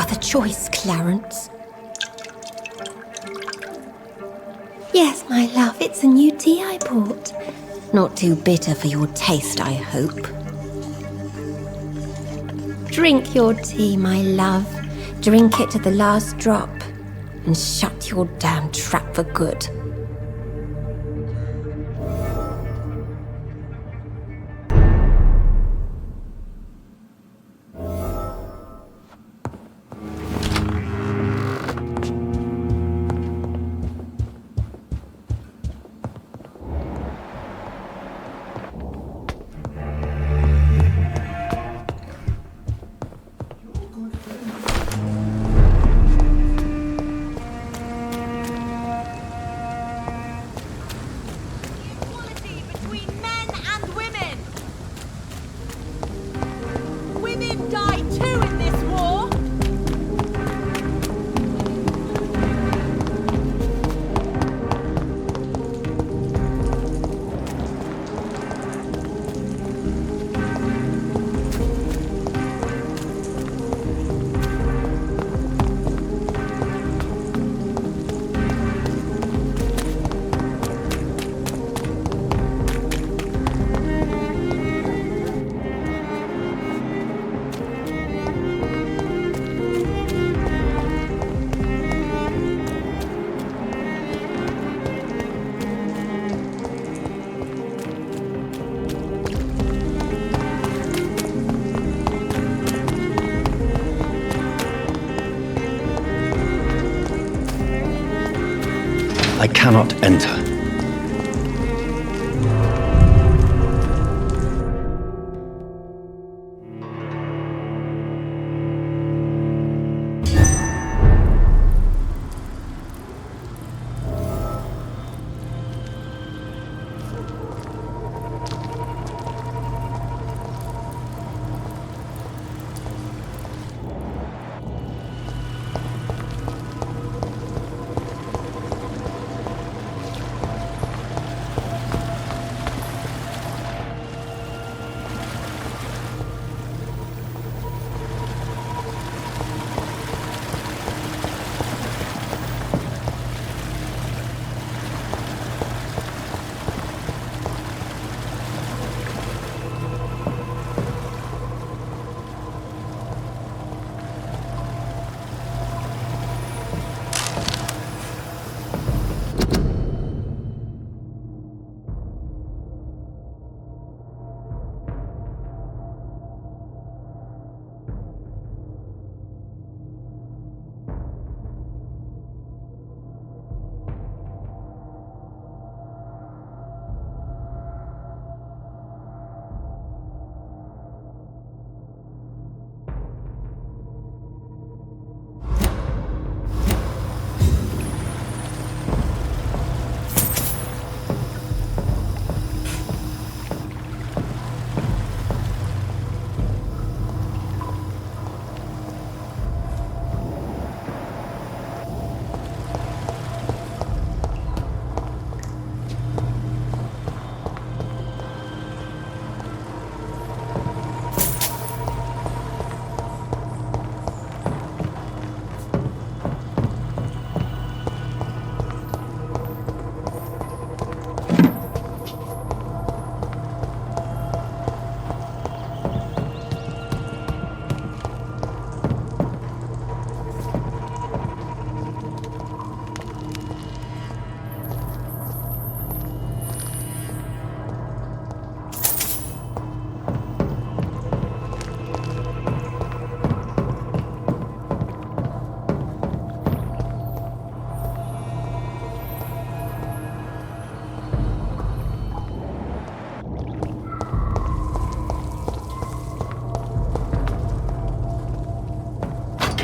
other choice, Clarence. Yes, my love, it's a new tea I bought. Not too bitter for your taste, I hope. Drink your tea, my love. Drink it to the last drop. And shut your damn trap for good. I cannot enter.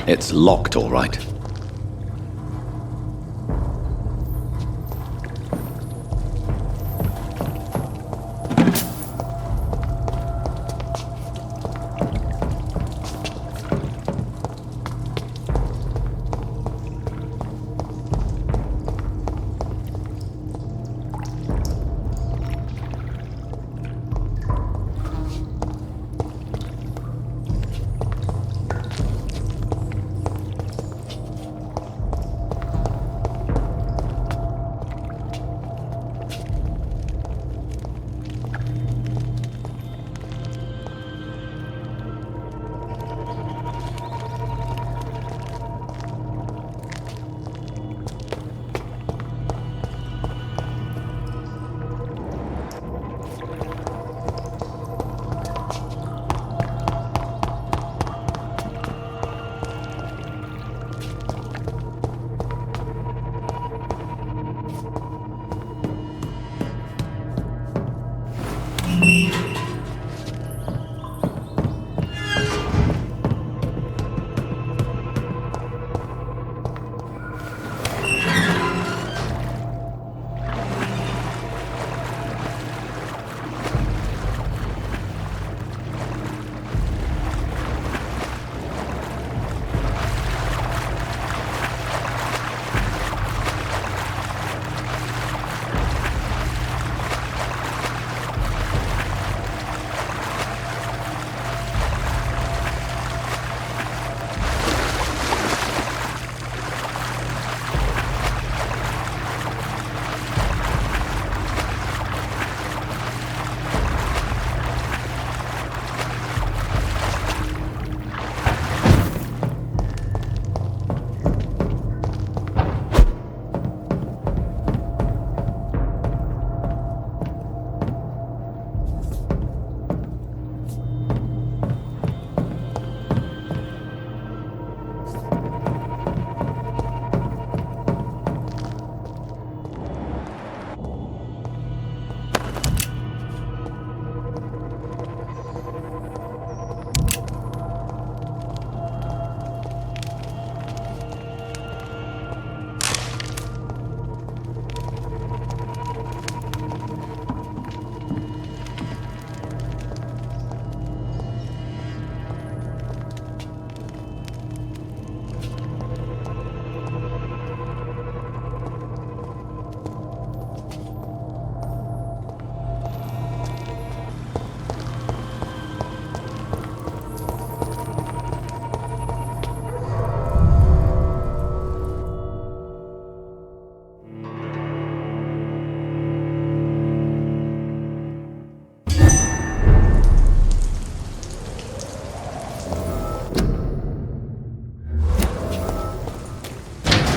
It's locked, all right.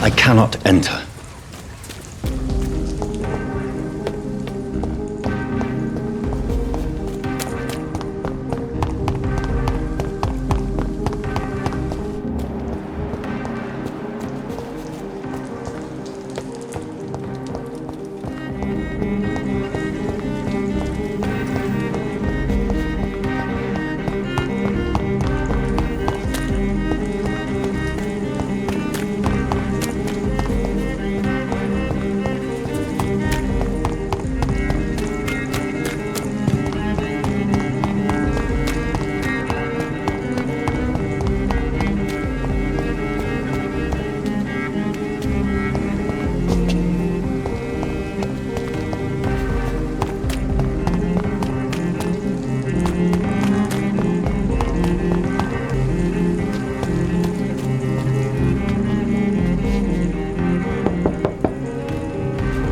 I cannot enter.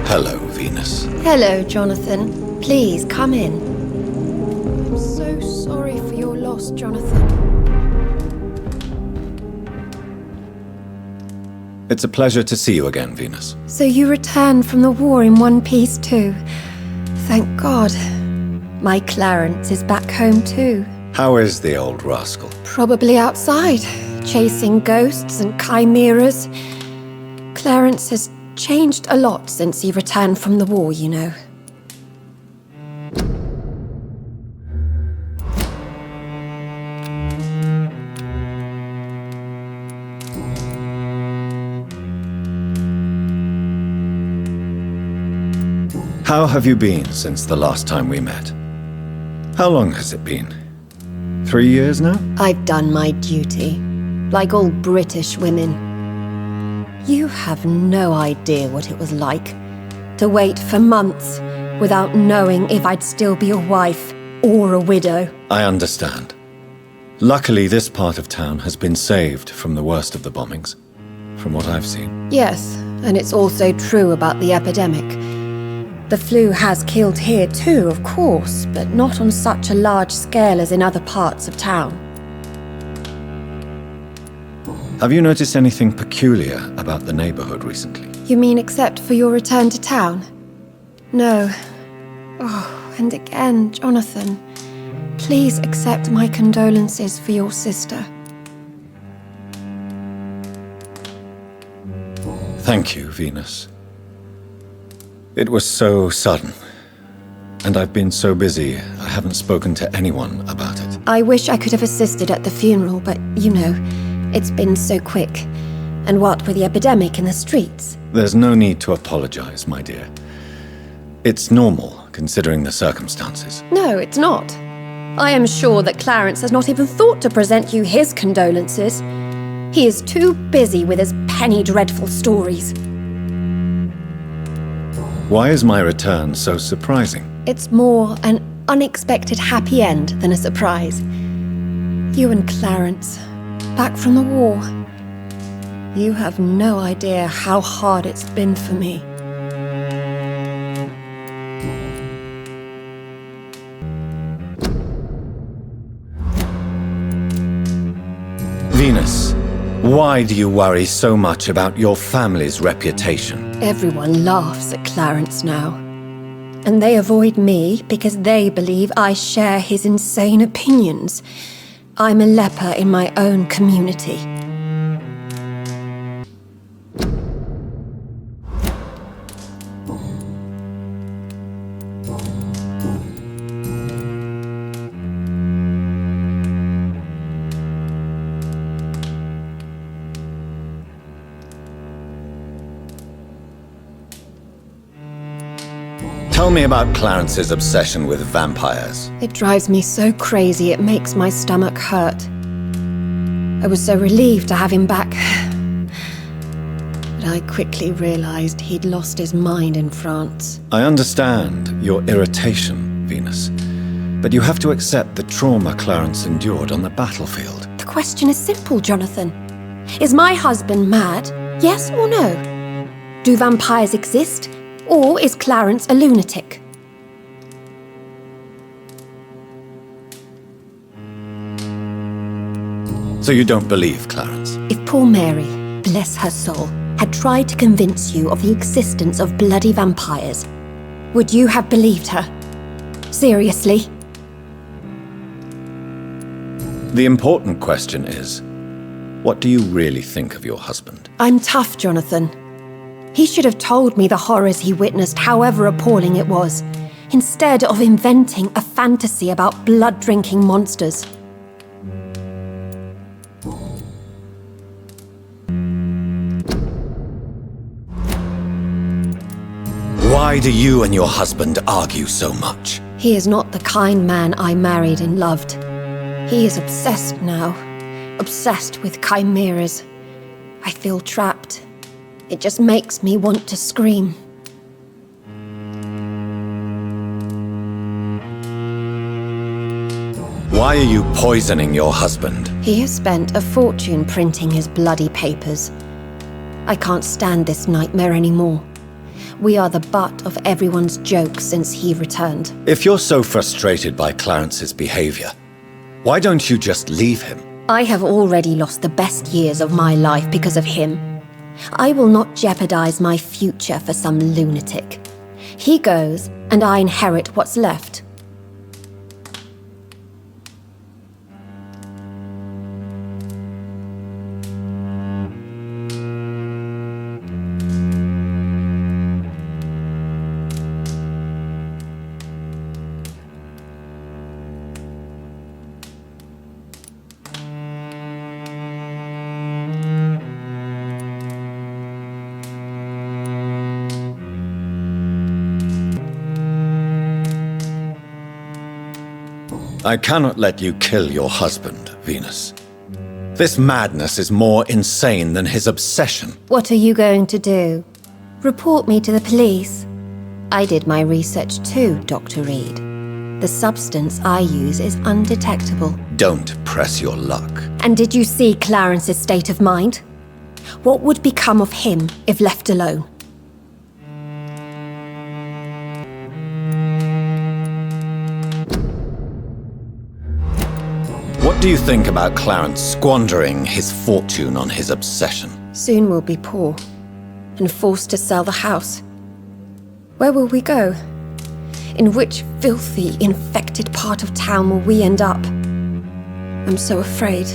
Hello, Venus. Hello, Jonathan. Please, come in. I'm so sorry for your loss, Jonathan. It's a pleasure to see you again, Venus. So you returned from the war in one piece too. Thank God. My Clarence is back home too. How is the old rascal? Probably outside, chasing ghosts and chimeras. Clarence has changed a lot since he returned from the war, you know. How have you been since the last time we met? How long has it been? 3 years now? I've done my duty, like all British women. You have no idea what it was like to wait for months without knowing if I'd still be a wife or a widow. I understand. Luckily, this part of town has been saved from the worst of the bombings, from what I've seen. Yes, and it's also true about the epidemic. The flu has killed here too, of course, but not on such a large scale as in other parts of town. Have you noticed anything peculiar about the neighborhood recently? You mean except for your return to town? No. Oh, and again, Jonathan, please accept my condolences for your sister. Thank you, Venus. It was so sudden, and I've been so busy, I haven't spoken to anyone about it. I wish I could have assisted at the funeral, but you know, it's been so quick. And what with the epidemic in the streets? There's no need to apologize, my dear. It's normal, considering the circumstances. No, it's not. I am sure that Clarence has not even thought to present you his condolences. He is too busy with his penny dreadful stories. Why is my return so surprising? It's more an unexpected happy end than a surprise. You and Clarence, back from the war. You have no idea how hard it's been for me. Venus, why do you worry so much about your family's reputation? Everyone laughs at Clarence now. And they avoid me because they believe I share his insane opinions. I'm a leper in my own community. Tell me about Clarence's obsession with vampires. It drives me so crazy it makes my stomach hurt. I was so relieved to have him back. But I quickly realized he'd lost his mind in France. I understand your irritation, Venus, but you have to accept the trauma Clarence endured on the battlefield. The question is simple, Jonathan. Is my husband mad? Yes or no? Do vampires exist? Or is Clarence a lunatic? So you don't believe Clarence? If poor Mary, bless her soul, had tried to convince you of the existence of bloody vampires, would you have believed her? Seriously? The important question is, what do you really think of your husband? I'm tough, Jonathan. He should have told me the horrors he witnessed, however appalling it was, instead of inventing a fantasy about blood-drinking monsters. Why do you and your husband argue so much? He is not the kind man I married and loved. He is obsessed now. Obsessed with chimeras. I feel trapped. It just makes me want to scream. Why are you poisoning your husband? He has spent a fortune printing his bloody papers. I can't stand this nightmare anymore. We are the butt of everyone's jokes since he returned. If you're so frustrated by Clarence's behavior, why don't you just leave him? I have already lost the best years of my life because of him. I will not jeopardize my future for some lunatic. He goes, and I inherit what's left. I cannot let you kill your husband, Venus. This madness is more insane than his obsession. What are you going to do? Report me to the police? I did my research too, Dr. Reed. The substance I use is undetectable. Don't press your luck. And did you see Clarence's state of mind? What would become of him if left alone? What do you think about Clarence squandering his fortune on his obsession? Soon we'll be poor and forced to sell the house. Where will we go? In which filthy, infected part of town will we end up? I'm so afraid.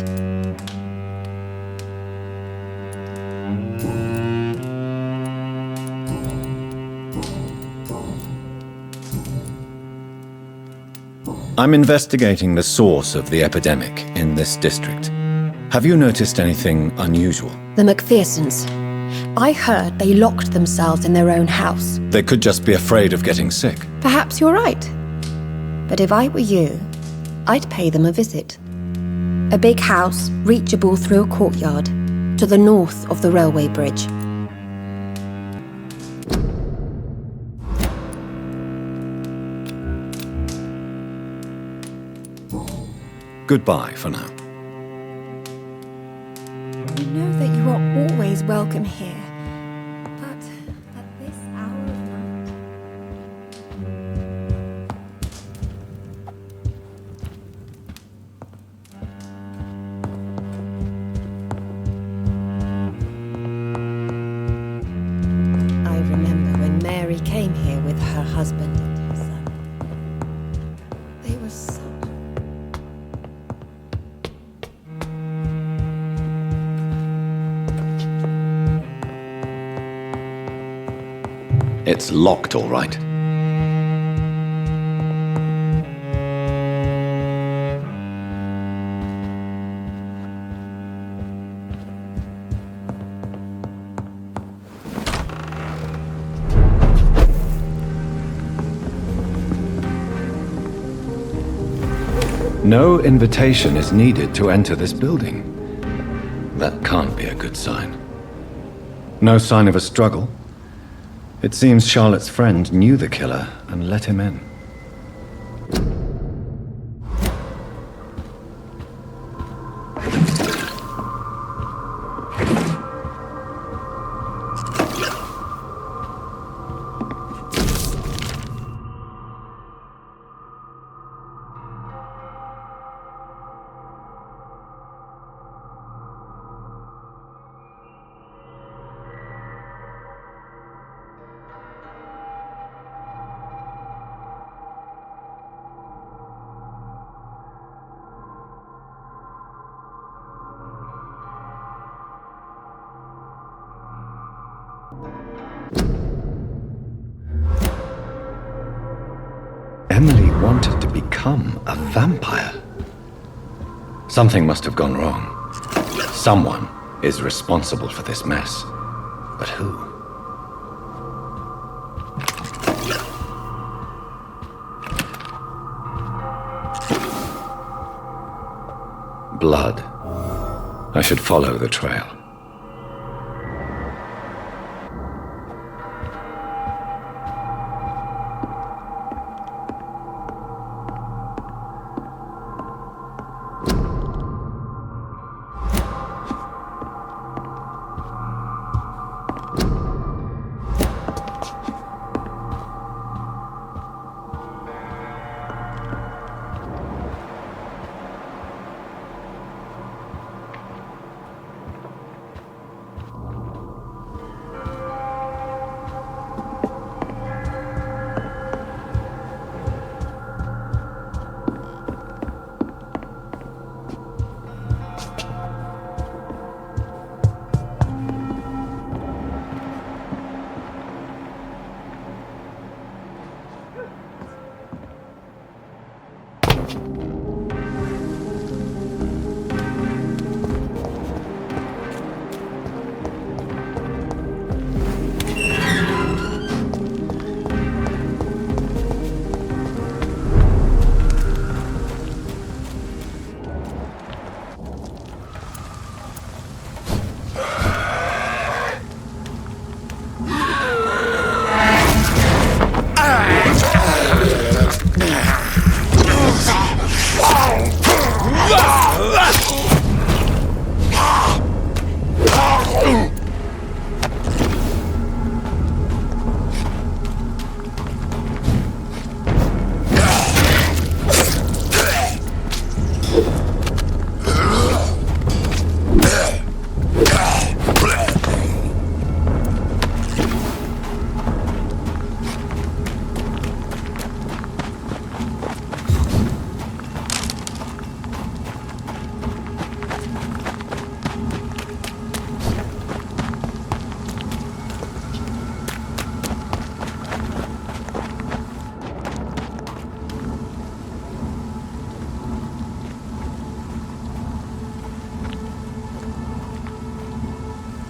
I'm investigating the source of the epidemic in this district. Have you noticed anything unusual? The McPhersons. I heard they locked themselves in their own house. They could just be afraid of getting sick. Perhaps you're right. But if I were you, I'd pay them a visit. A big house, reachable through a courtyard, to the north of the railway bridge. Goodbye for now. You know that you are always welcome here, but at this hour of night... I remember when Mary came here with her husband and her son. They were such... It's locked, all right. No invitation is needed to enter this building. That can't be a good sign. No sign of a struggle. It seems Charlotte's friend knew the killer and let him in. Emily wanted to become a vampire. Something must have gone wrong. Someone is responsible for this mess. But who? Blood. I should follow the trail.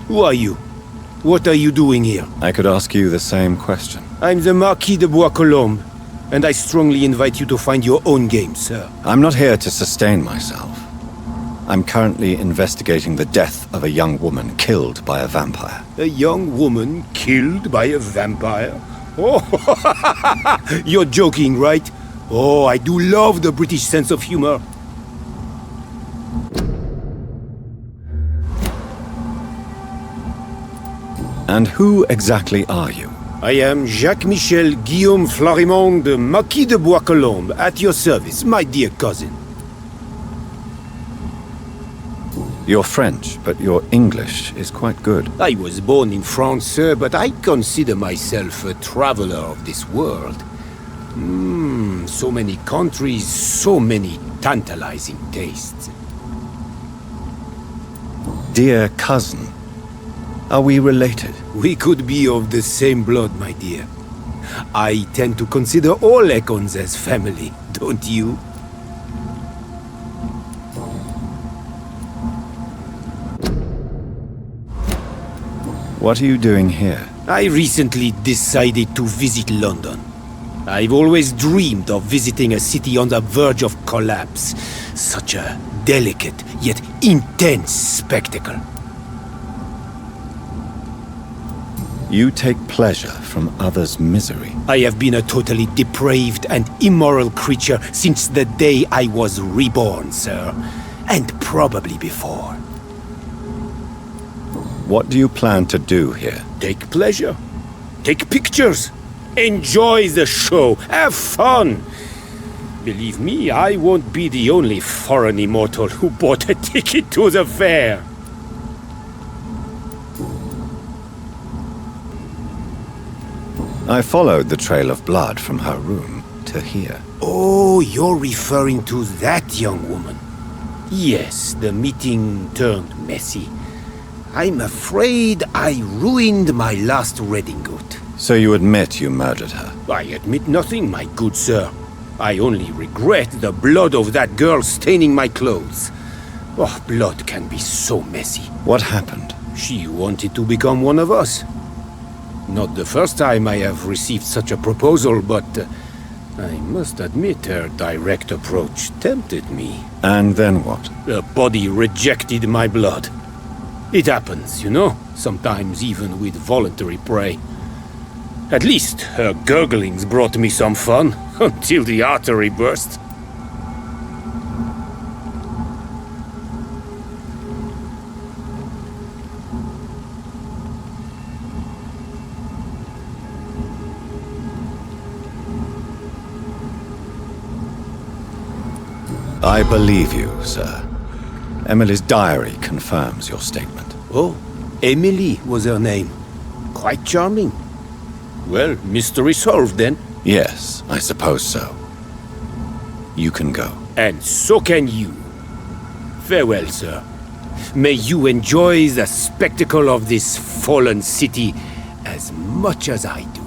Who are you? What are you doing here? I could ask you the same question. I'm the Marquis de Bois-Colombes, and I strongly invite you to find your own game, sir. I'm not here to sustain myself. I'm currently investigating the death of a young woman killed by a vampire. A young woman killed by a vampire? Oh, you're joking, right? Oh, I do love the British sense of humor. And who exactly are you? I am Jacques Mishel Guillaume Florimond de Marquis de Bois-Colombes, at your service, my dear cousin. You're French, but your English is quite good. I was born in France, sir, but I consider myself a traveler of this world. So many countries, so many tantalizing tastes. Dear cousin, are we related? We could be of the same blood, my dear. I tend to consider all Econs as family, don't you? What are you doing here? I recently decided to visit London. I've always dreamed of visiting a city on the verge of collapse. Such a delicate yet intense spectacle. You take pleasure from others' misery. I have been a totally depraved and immoral creature since the day I was reborn, sir. And probably before. What do you plan to do here? Take pleasure. Take pictures. Enjoy the show. Have fun. Believe me, I won't be the only foreign immortal who bought a ticket to the fair. I followed the trail of blood from her room to here. Oh, you're referring to that young woman. Yes, the meeting turned messy. I'm afraid I ruined my last redingote. So you admit you murdered her? I admit nothing, my good sir. I only regret the blood of that girl staining my clothes. Oh, blood can be so messy. What happened? She wanted to become one of us. Not the first time I have received such a proposal, but I must admit her direct approach tempted me. And then what? Her body rejected my blood. It happens, you know, sometimes even with voluntary prey. At least her gurglings brought me some fun, until the artery burst. I believe you, sir. Emily's diary confirms your statement. Oh, Emily was her name. Quite charming. Well, mystery solved then. Yes, I suppose so. You can go. And so can you. Farewell, sir. May you enjoy the spectacle of this fallen city as much as I do.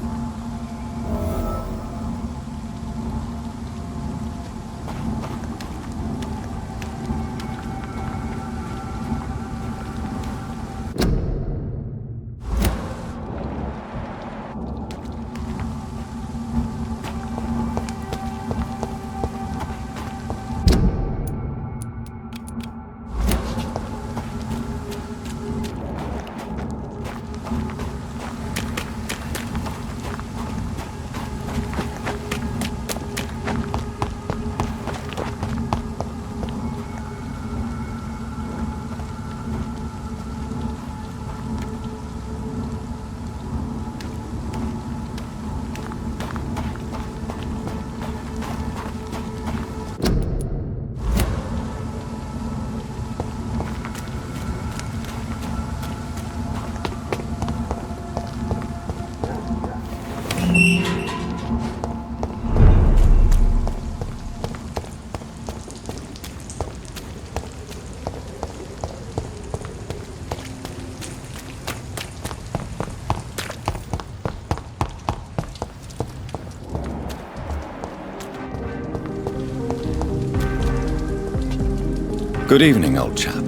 Good evening, old chap.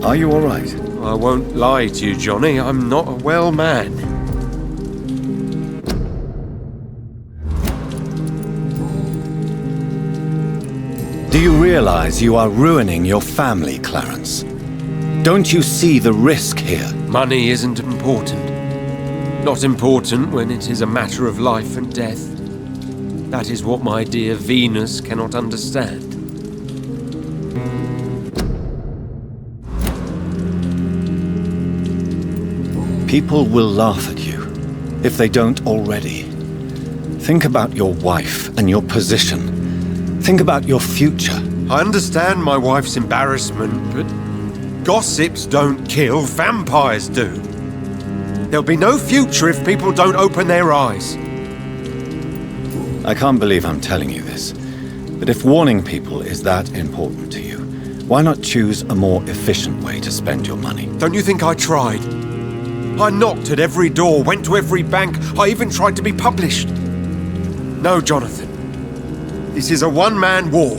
Are you all right? I won't lie to you, Johnny. I'm not a well man. Do you realize you are ruining your family, Clarence? Don't you see the risk here? Money isn't important. Not important when it is a matter of life and death. That is what my dear Venus cannot understand. People will laugh at you, if they don't already. Think about your wife and your position. Think about your future. I understand my wife's embarrassment, but gossips don't kill, vampires do. There'll be no future if people don't open their eyes. I can't believe I'm telling you this, but if warning people is that important to you, why not choose a more efficient way to spend your money? Don't you think I tried? I knocked at every door, went to every bank, I even tried to be published. No, Jonathan. This is a one-man war.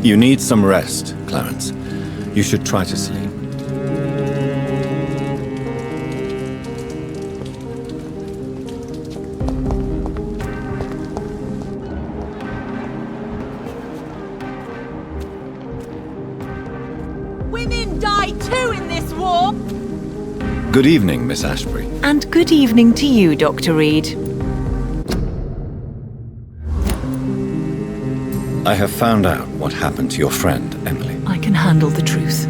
You need some rest, Clarence. You should try to sleep. Women die too in this war! Good evening, Miss Ashbury. And good evening to you, Dr. Reed. I have found out what happened to your friend, Emily. I can handle the truth.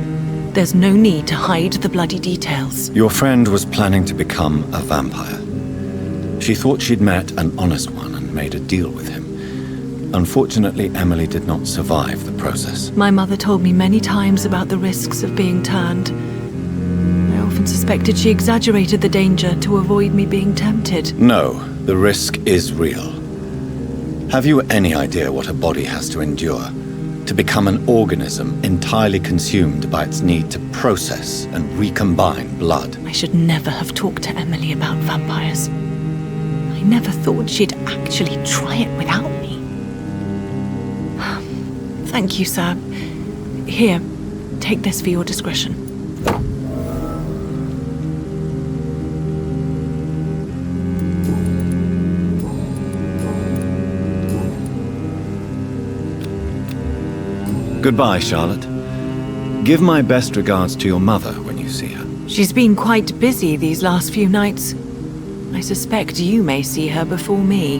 There's no need to hide the bloody details. Your friend was planning to become a vampire. She thought she'd met an honest one and made a deal with him. Unfortunately, Emily did not survive the process. My mother told me many times about the risks of being turned. I often even suspected she exaggerated the danger to avoid me being tempted. No, the risk is real. Have you any idea what a body has to endure? To become an organism entirely consumed by its need to process and recombine blood? I should never have talked to Emily about vampires. I never thought she'd actually try it without me. Thank you, sir. Here, take this for your discretion. Goodbye, Charlotte. Give my best regards to your mother when you see her. She's been quite busy these last few nights. I suspect you may see her before me.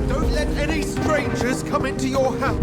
Don't let any strangers come into your house.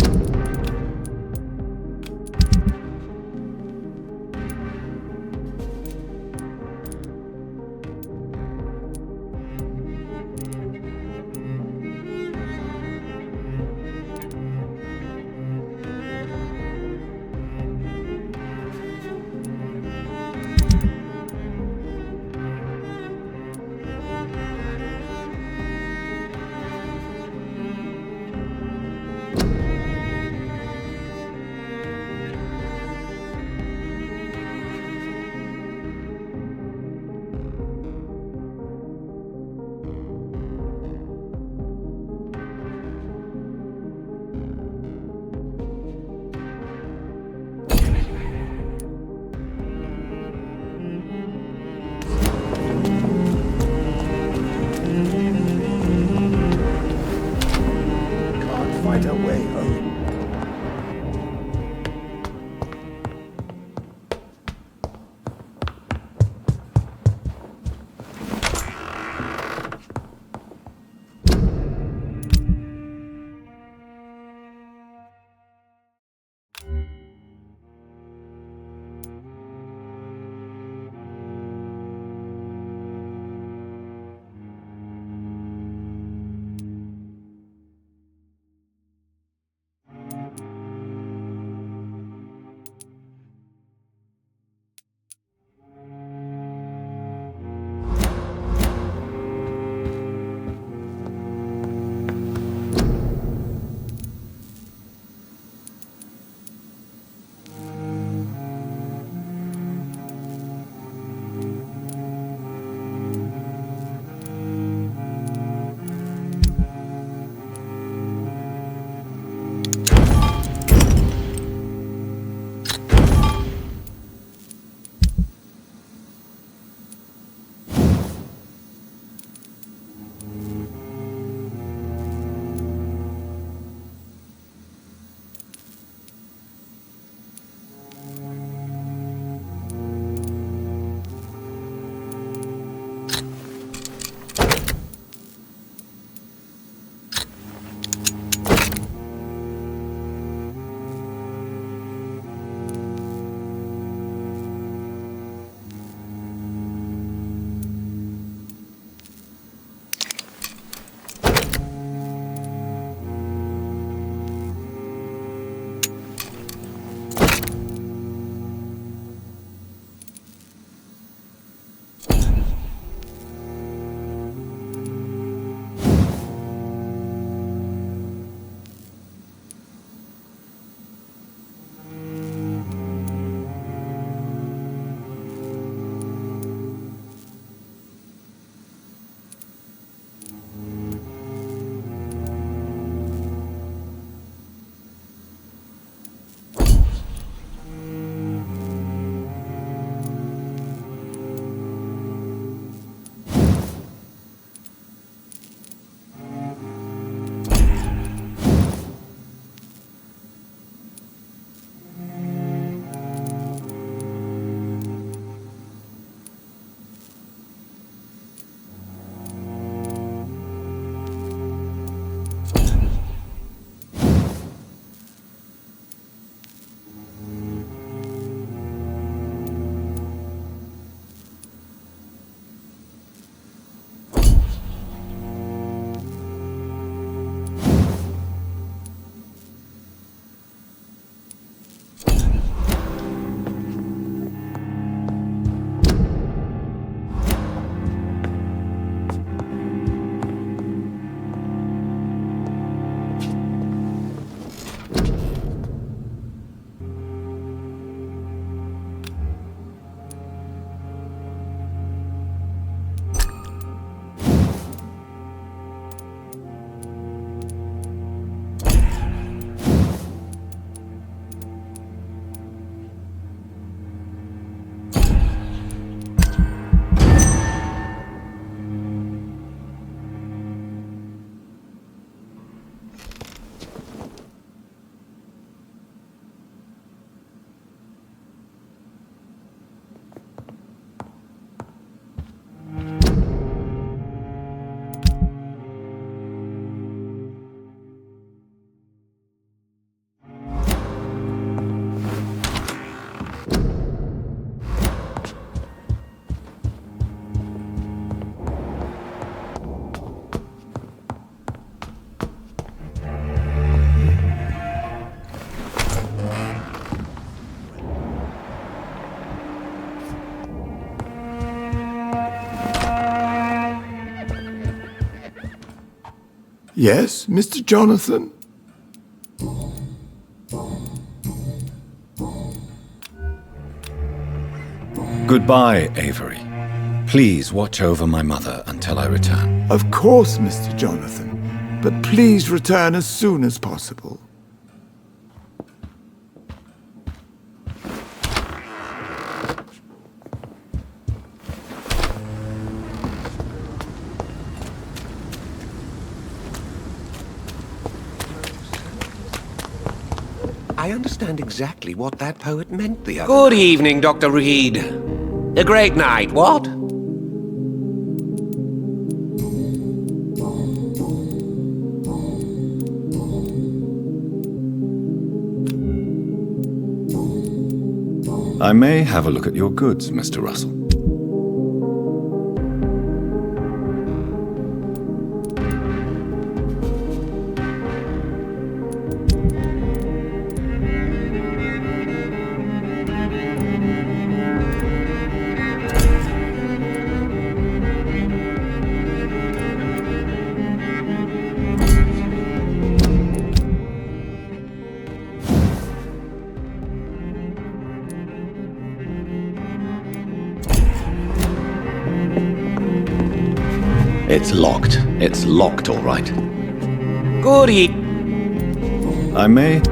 Yes, Mr. Jonathan? Goodbye, Avery. Please watch over my mother until I return. Of course, Mr. Jonathan. But please return as soon as possible. I understand exactly what that poet meant the other Good evening, Dr. Reed. A great night, what? I may have a look at your goods, Mr. Russell. It's locked. It's locked, all right. Good I may...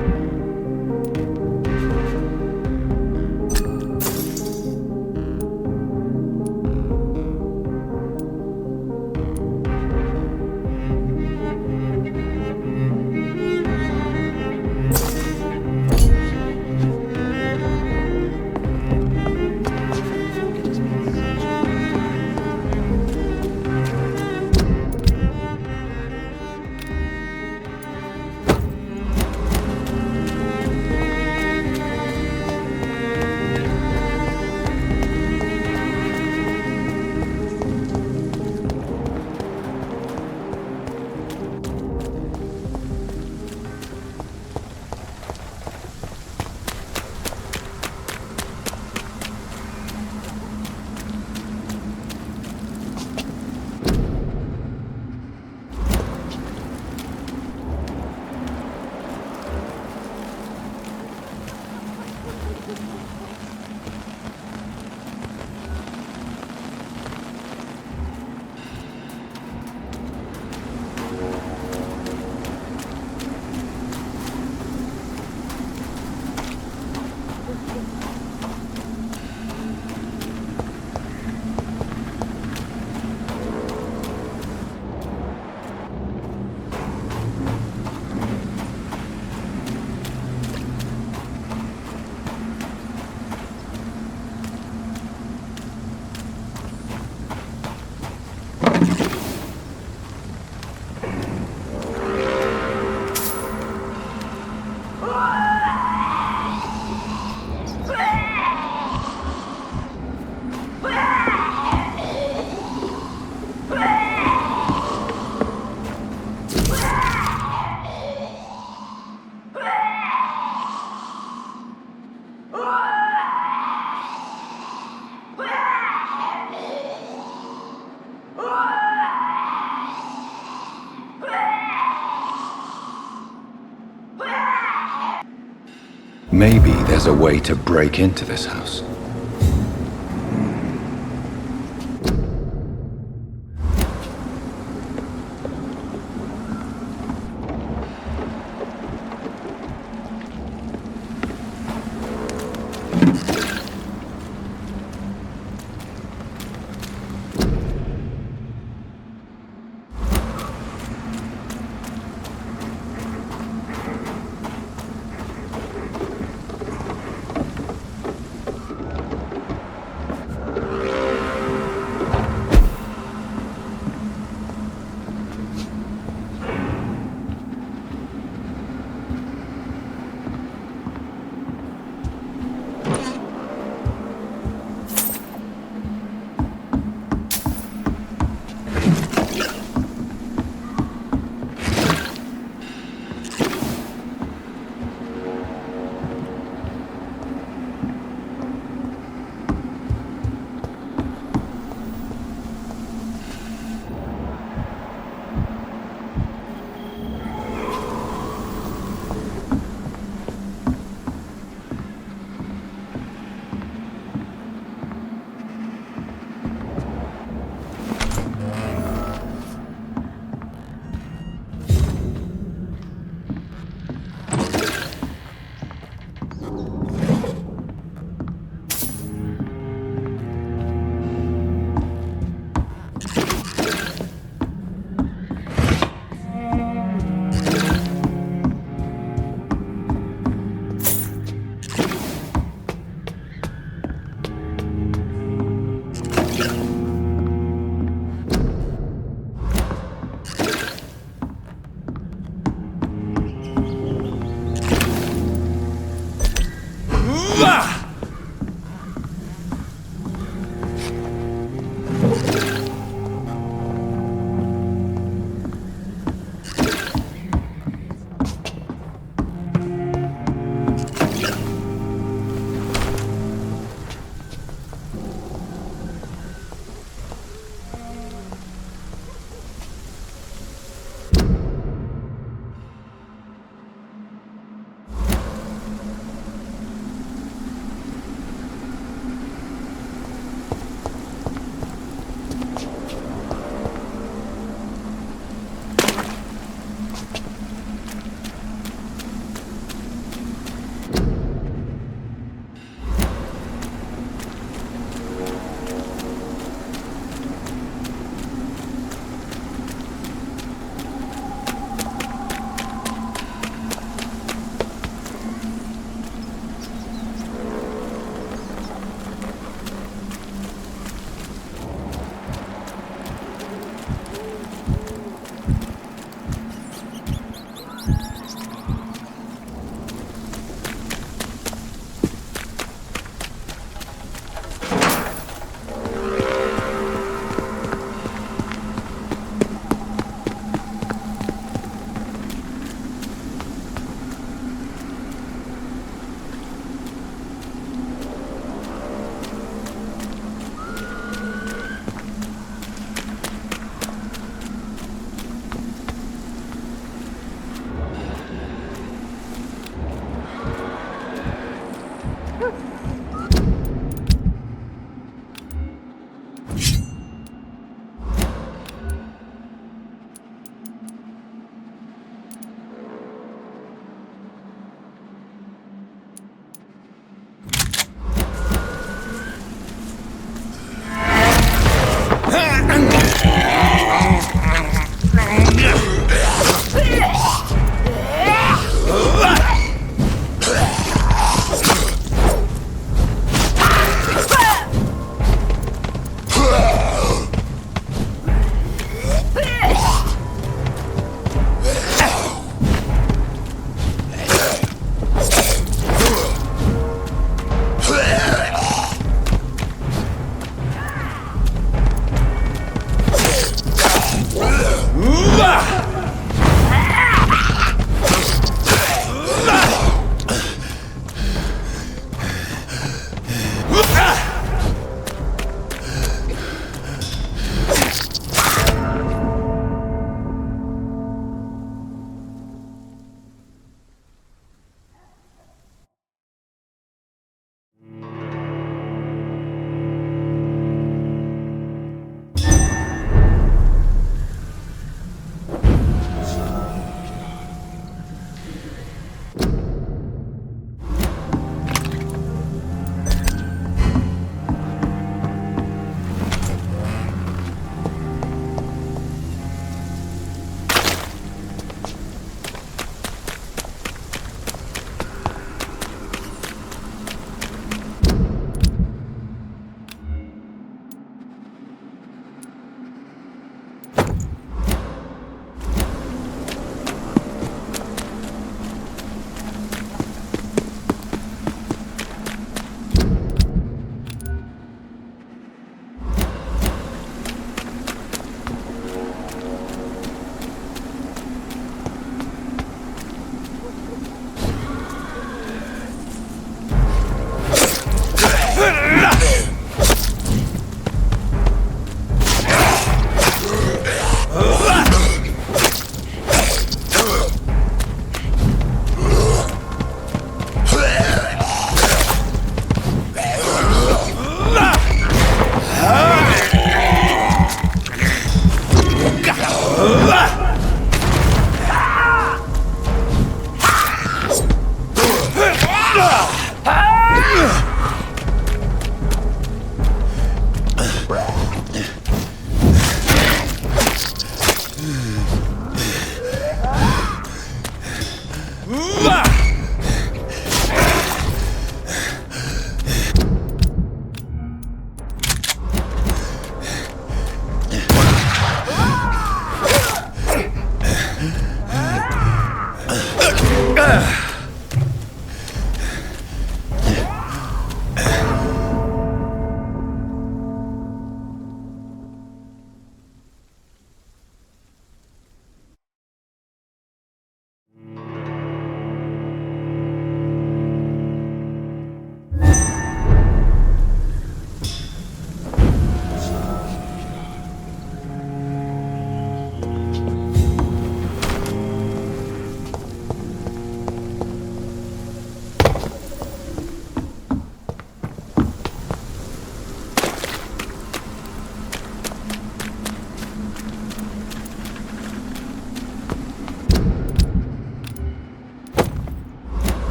Maybe there's a way to break into this house.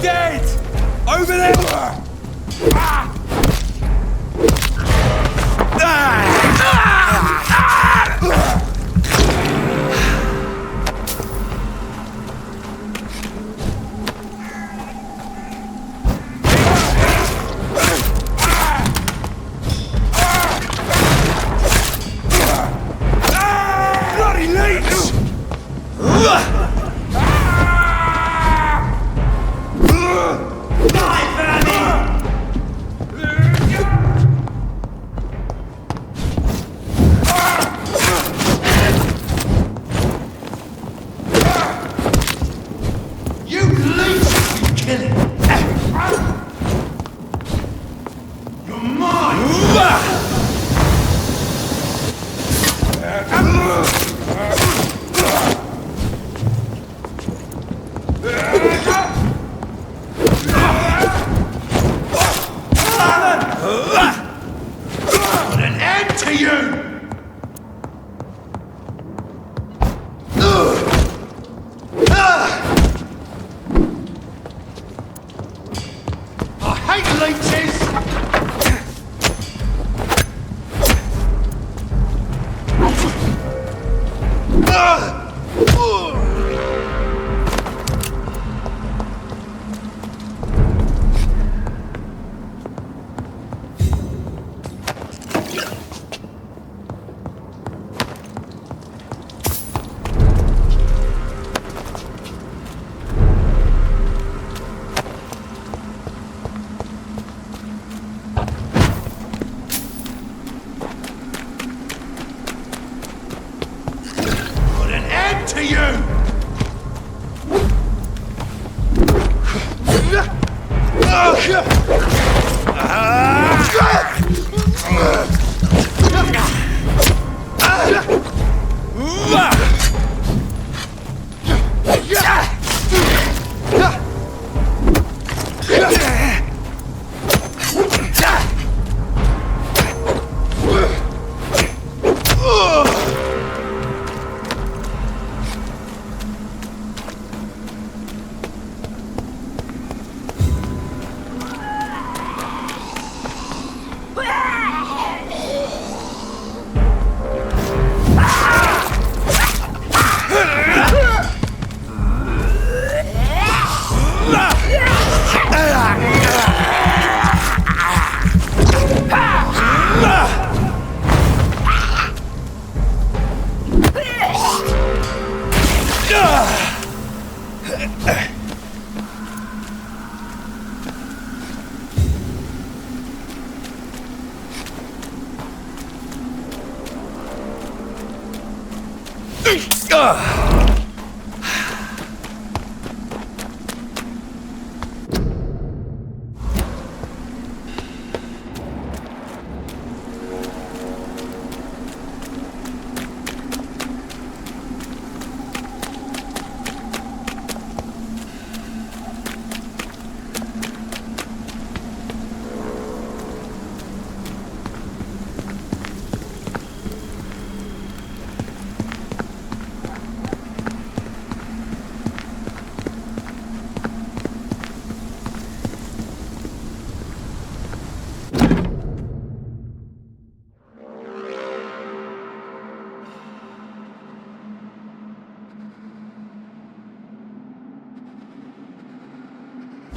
dead! Over there! Bloody leech!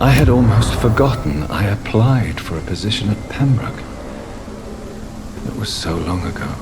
I had almost forgotten I applied for a position at Pembroke. It was so long ago.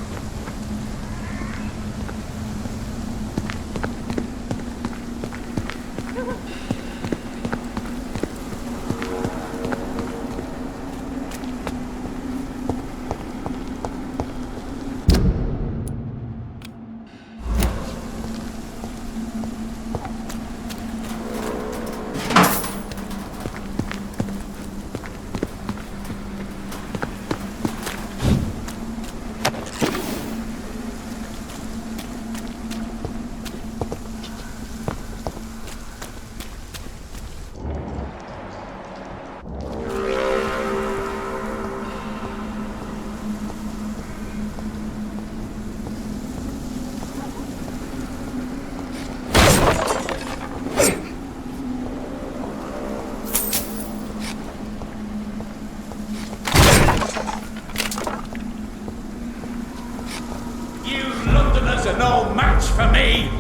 to me!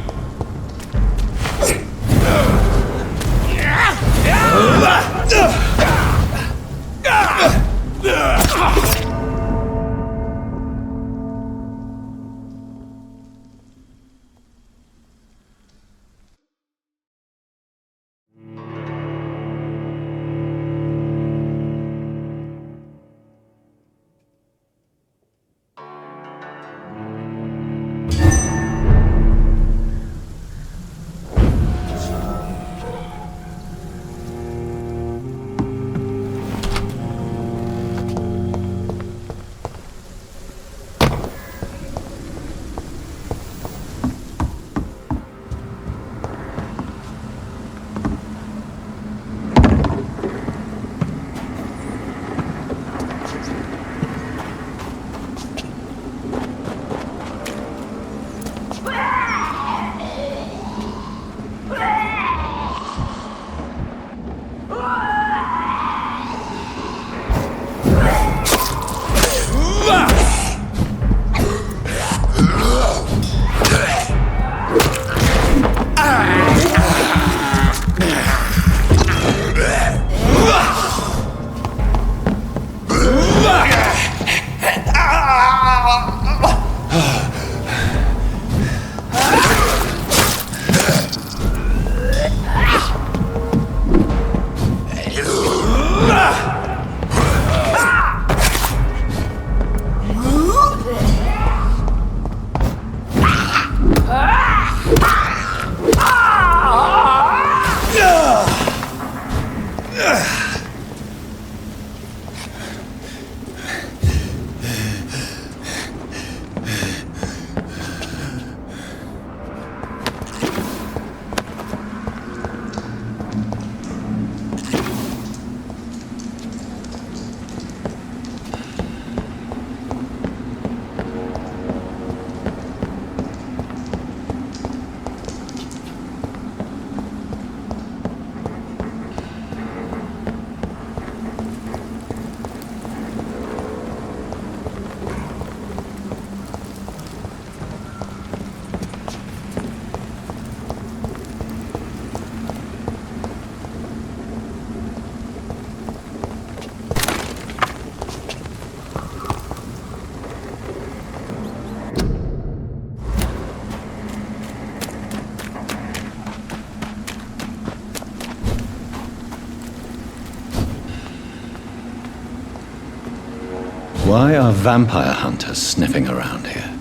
Why are vampire hunters sniffing around here?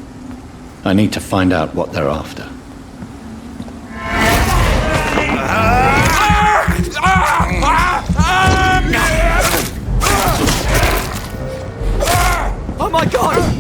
I need to find out what they're after. Oh my god!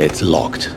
It's locked.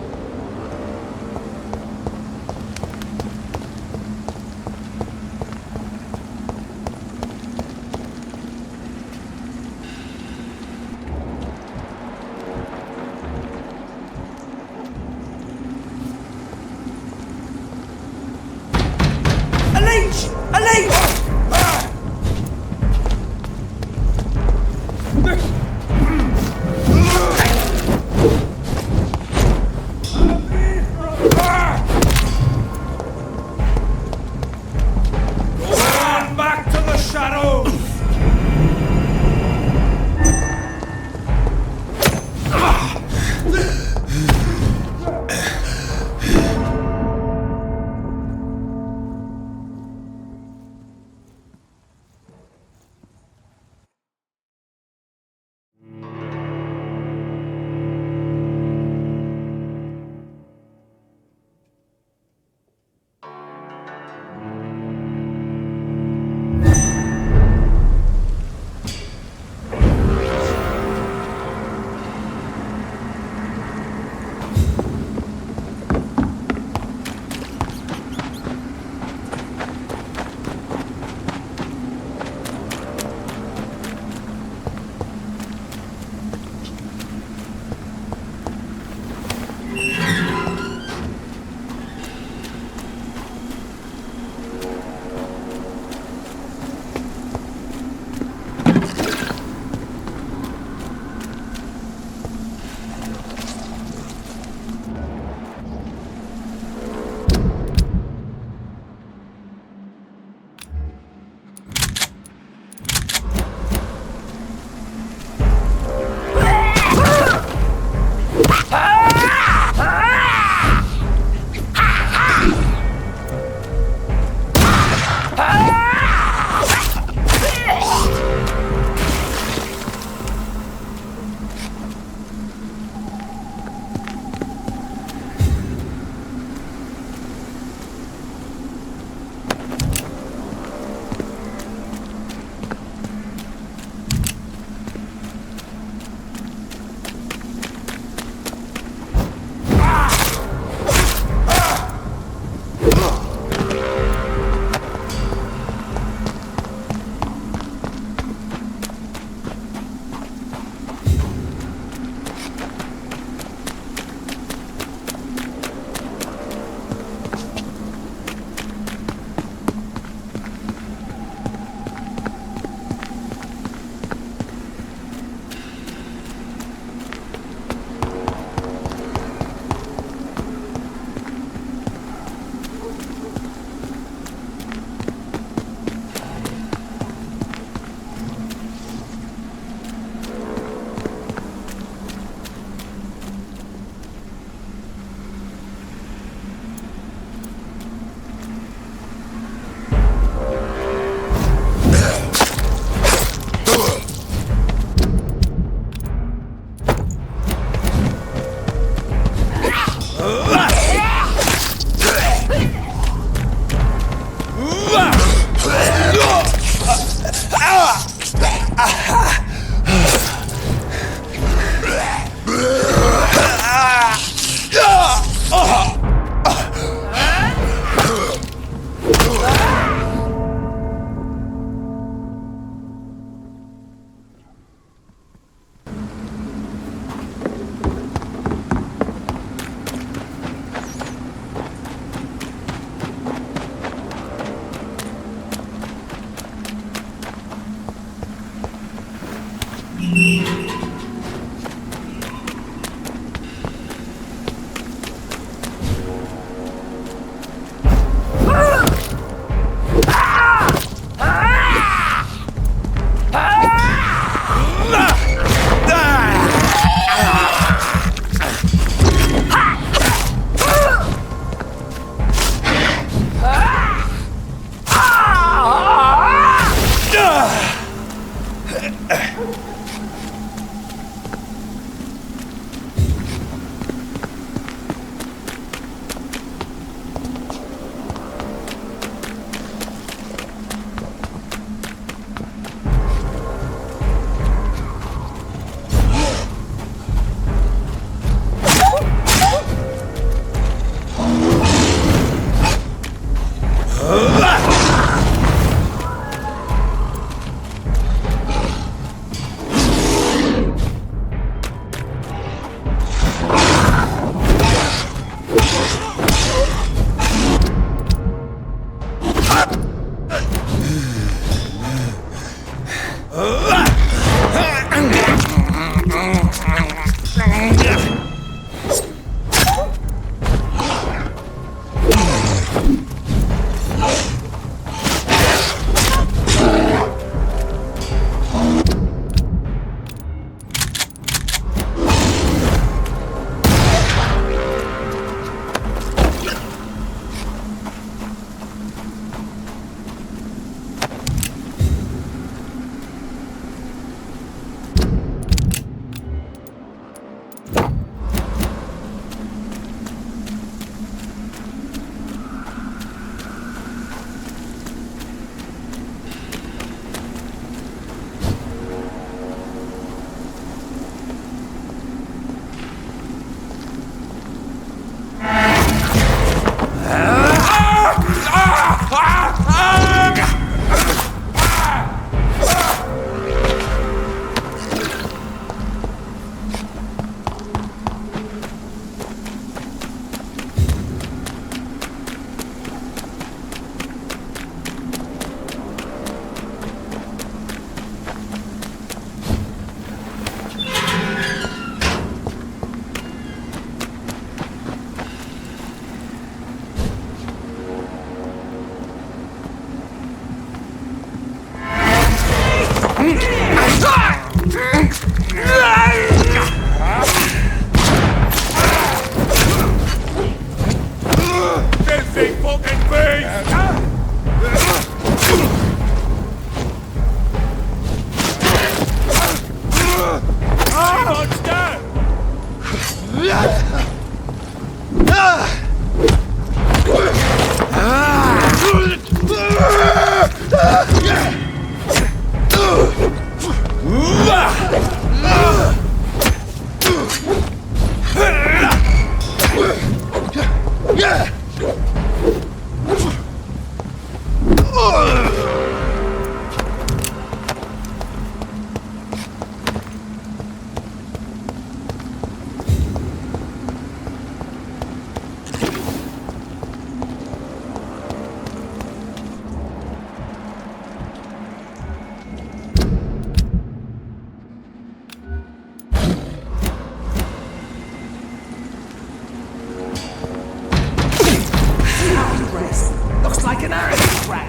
Looks like an aristocrat.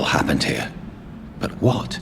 Happened here. But what?